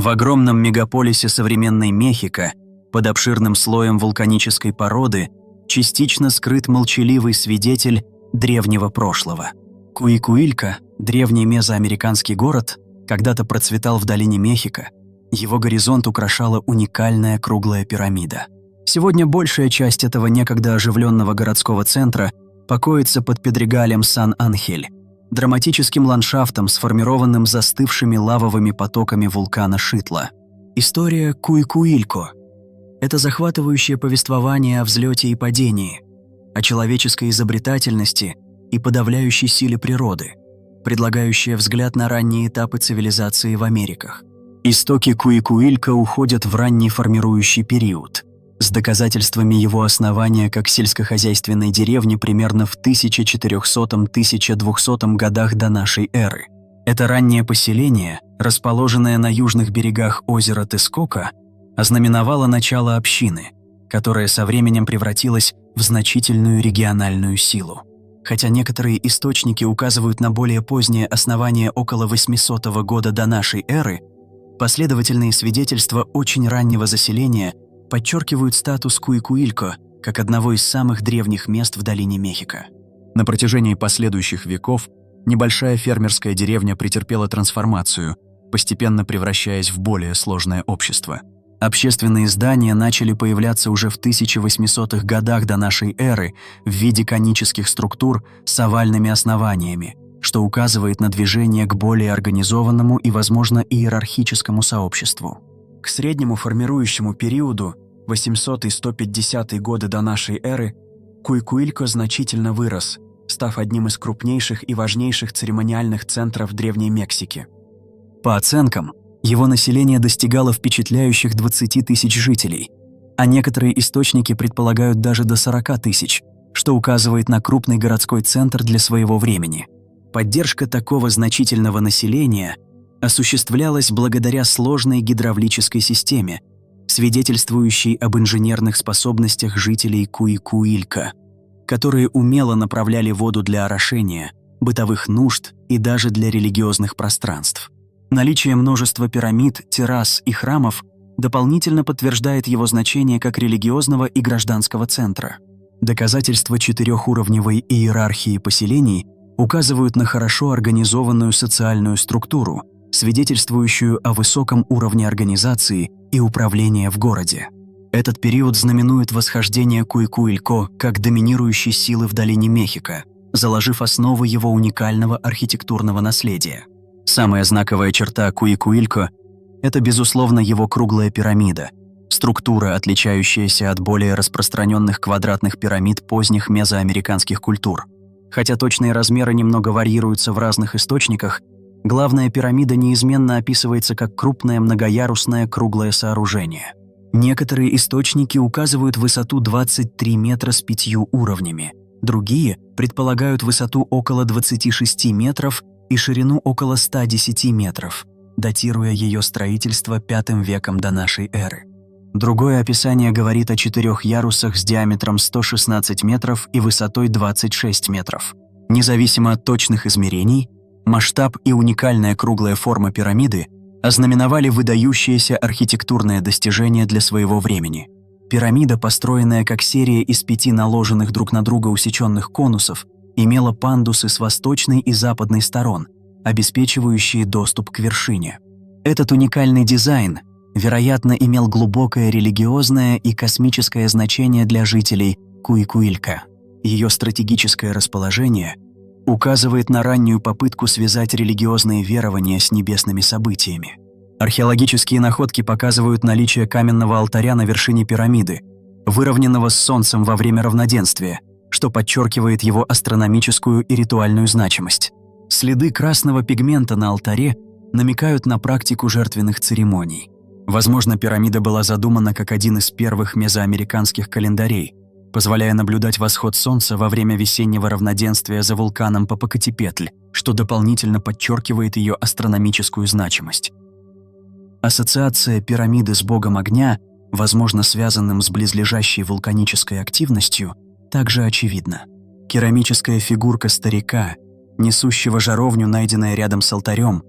В огромном мегаполисе современной Мехико, под обширным слоем вулканической породы, частично скрыт молчаливый свидетель древнего прошлого. Куикуилько, древний мезоамериканский город, когда-то процветал в долине Мехико. Его горизонт украшала уникальная круглая пирамида. Сегодня большая часть этого некогда оживленного городского центра покоится под Педрегалем Сан-Анхель, драматическим ландшафтом, сформированным застывшими лавовыми потоками вулкана Шитла. История Куикуилько – это захватывающее повествование о взлете и падении, о человеческой изобретательности и подавляющей силе природы, предлагающее взгляд на ранние этапы цивилизации в Америках. Истоки Куикуилько уходят в ранний формирующий период, с доказательствами его основания как сельскохозяйственной деревни примерно в 1400-1200 годах до нашей эры. Это раннее поселение, расположенное на южных берегах озера Тескока, ознаменовало начало общины, которая со временем превратилась в значительную региональную силу. Хотя некоторые источники указывают на более позднее основание около 800 года до нашей эры, последовательные свидетельства очень раннего заселения подчеркивают статус Куикуилько как одного из самых древних мест в долине Мехико. На протяжении последующих веков небольшая фермерская деревня претерпела трансформацию, постепенно превращаясь в более сложное общество. Общественные здания начали появляться уже в 1800-х годах до нашей эры в виде конических структур с овальными основаниями, что указывает на движение к более организованному и, возможно, иерархическому сообществу. К среднему формирующему периоду, 800-150 годы до нашей эры, Куикуилько значительно вырос, став одним из крупнейших и важнейших церемониальных центров Древней Мексики. По оценкам, его население достигало впечатляющих 20 тысяч жителей, а некоторые источники предполагают даже до 40 тысяч, что указывает на крупный городской центр для своего времени. Поддержка такого значительного населения осуществлялась благодаря сложной гидравлической системе, свидетельствующей об инженерных способностях жителей Куикуилько, которые умело направляли воду для орошения, бытовых нужд и даже для религиозных пространств. Наличие множества пирамид, террас и храмов дополнительно подтверждает его значение как религиозного и гражданского центра. Доказательства четырехуровневой иерархии поселений указывают на хорошо организованную социальную структуру, свидетельствующую о высоком уровне организации и управления в городе. Этот период знаменует восхождение Куикуилько как доминирующей силы в долине Мехико, заложив основы его уникального архитектурного наследия. Самая знаковая черта Куикуилько – это, безусловно, его круглая пирамида, структура, отличающаяся от более распространенных квадратных пирамид поздних мезоамериканских культур. Хотя точные размеры немного варьируются в разных источниках, главная пирамида неизменно описывается как крупное многоярусное круглое сооружение. Некоторые источники указывают высоту 23 метра с 5 уровнями, другие предполагают высоту около 26 метров и ширину около 110 метров, датируя ее строительство V веком до нашей эры. Другое описание говорит о 4 ярусах с диаметром 116 метров и высотой 26 метров. Независимо от точных измерений, масштаб и уникальная круглая форма пирамиды ознаменовали выдающееся архитектурное достижение для своего времени. Пирамида, построенная как серия из 5 наложенных друг на друга усеченных конусов, имела пандусы с восточной и западной сторон, обеспечивающие доступ к вершине. Этот уникальный дизайн, вероятно, имел глубокое религиозное и космическое значение для жителей Куикуилько. Ее стратегическое расположение указывает на раннюю попытку связать религиозные верования с небесными событиями. Археологические находки показывают наличие каменного алтаря на вершине пирамиды, выровненного с Солнцем во время равноденствия, что подчеркивает его астрономическую и ритуальную значимость. Следы красного пигмента на алтаре намекают на практику жертвенных церемоний. Возможно, пирамида была задумана как один из первых мезоамериканских календарей, позволяя наблюдать восход Солнца во время весеннего равноденствия за вулканом Попокатепетль, что дополнительно подчеркивает ее астрономическую значимость. Ассоциация пирамиды с богом огня, возможно, связанным с близлежащей вулканической активностью, также очевидна. Керамическая фигурка старика, несущего жаровню, найденная рядом с алтарем,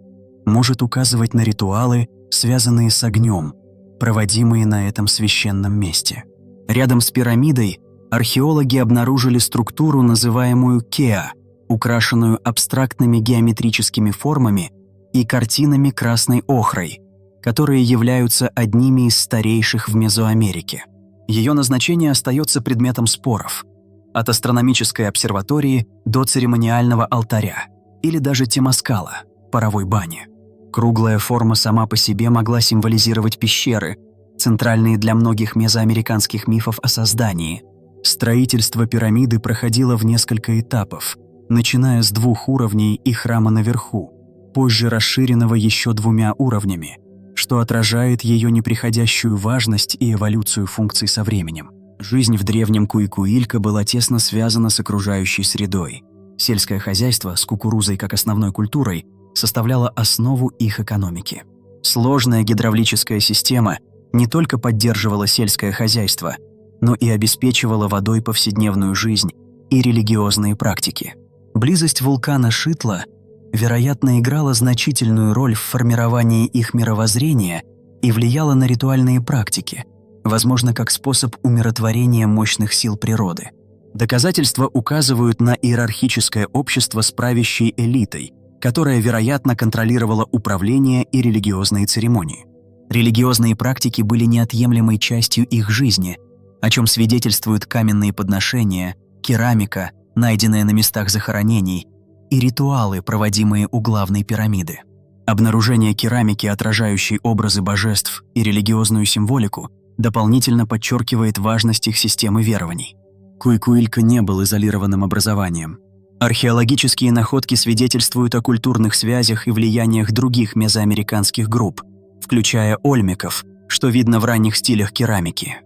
может указывать на ритуалы связанные с огнем, проводимые на этом священном месте. Рядом с пирамидой археологи обнаружили структуру, называемую Кеа, украшенную абстрактными геометрическими формами и картинами красной охрой, которые являются одними из старейших в Мезоамерике. Ее назначение остается предметом споров, от астрономической обсерватории до церемониального алтаря или даже темаскала, паровой бани. Круглая форма сама по себе могла символизировать пещеры, центральные для многих мезоамериканских мифов о создании. Строительство пирамиды проходило в несколько этапов, начиная с 2 уровней и храма наверху, позже расширенного еще 2 уровнями, что отражает ее неприходящую важность и эволюцию функций со временем. Жизнь в древнем Куикуилька была тесно связана с окружающей средой. Сельское хозяйство с кукурузой как основной культурой составляло основу их экономики. Сложная гидравлическая система не только поддерживала сельское хозяйство, но и обеспечивала водой повседневную жизнь и религиозные практики. Близость вулкана Шитла, вероятно, играла значительную роль в формировании их мировоззрения и влияла на ритуальные практики, возможно, как способ умиротворения мощных сил природы. Доказательства указывают на иерархическое общество с правящей элитой, которая, вероятно, контролировала управление и религиозные церемонии. Религиозные практики были неотъемлемой частью их жизни, о чем свидетельствуют каменные подношения, керамика, найденная на местах захоронений, и ритуалы, проводимые у главной пирамиды. Обнаружение керамики, отражающей образы божеств и религиозную символику, дополнительно подчеркивает важность их системы верований. Куикуилька не был изолированным образованием. Археологические находки свидетельствуют о культурных связях и влияниях других мезоамериканских групп, включая ольмеков, что видно в ранних стилях керамики.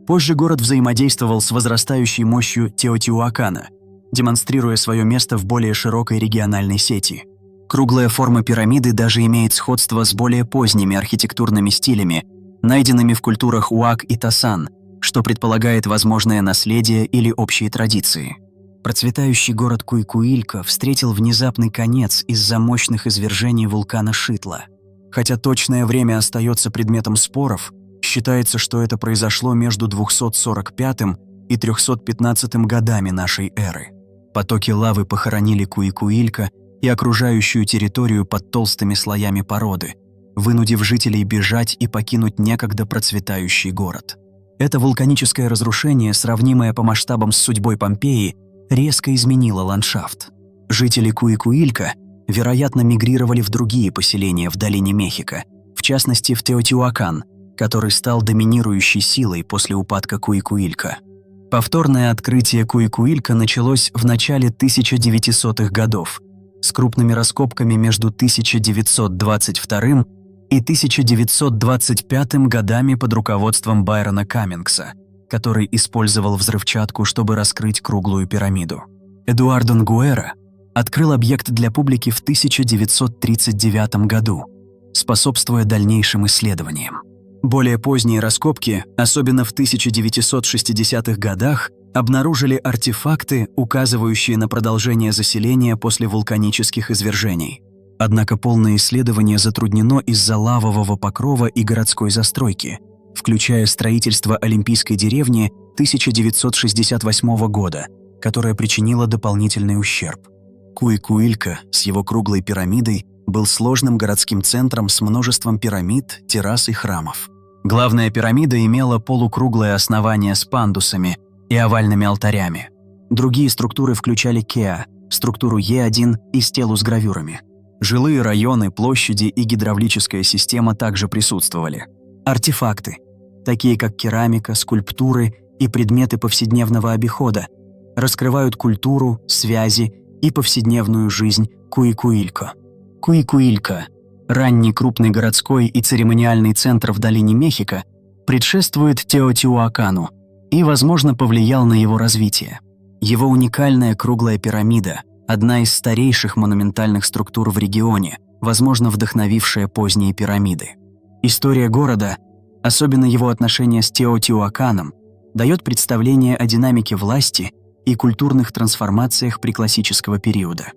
Позже город взаимодействовал с возрастающей мощью Теотиуакана, демонстрируя свое место в более широкой региональной сети. Круглая форма пирамиды даже имеет сходство с более поздними архитектурными стилями, найденными в культурах Уак и Тасан, что предполагает возможное наследие или общие традиции. Процветающий город Куикуилька встретил внезапный конец из-за мощных извержений вулкана Шитла. Хотя точное время остается предметом споров, считается, что это произошло между 245 и 315 годами нашей эры. Потоки лавы похоронили Куикуилька и окружающую территорию под толстыми слоями породы, вынудив жителей бежать и покинуть некогда процветающий город. Это вулканическое разрушение, сравнимое по масштабам с судьбой Помпеи, резко изменило ландшафт. Жители Куикуилька, вероятно, мигрировали в другие поселения в долине Мехико, в частности в Теотиуакан, который стал доминирующей силой после упадка Куикуилька. Повторное открытие Куикуилька началось в начале 1900-х годов с крупными раскопками между 1922 и 1925 годами под руководством Байрона Каммингса, который использовал взрывчатку, чтобы раскрыть круглую пирамиду. Эдуардо Нгуэра открыл объект для публики в 1939 году, способствуя дальнейшим исследованиям. Более поздние раскопки, особенно в 1960-х годах, обнаружили артефакты, указывающие на продолжение заселения после вулканических извержений. Однако полное исследование затруднено из-за лавового покрова и городской застройки, включая строительство Олимпийской деревни 1968 года, которая причинила дополнительный ущерб. Куикуилька с его круглой пирамидой был сложным городским центром с множеством пирамид, террас и храмов. Главная пирамида имела полукруглое основание с пандусами и овальными алтарями. Другие структуры включали Кеа, структуру Е1 и стелу с гравюрами. Жилые районы, площади и гидравлическая система также присутствовали. Артефакты, такие как керамика, скульптуры и предметы повседневного обихода, раскрывают культуру, связи и повседневную жизнь Куикуилька. Куикуилька, ранний крупный городской и церемониальный центр в долине Мехико, предшествует Теотиуакану и, возможно, повлиял на его развитие. Его уникальная круглая пирамида – одна из старейших монументальных структур в регионе, возможно, вдохновившая поздние пирамиды. История города, особенно его отношения с Теотиуаканом, дает представление о динамике власти и культурных трансформациях преклассического периода.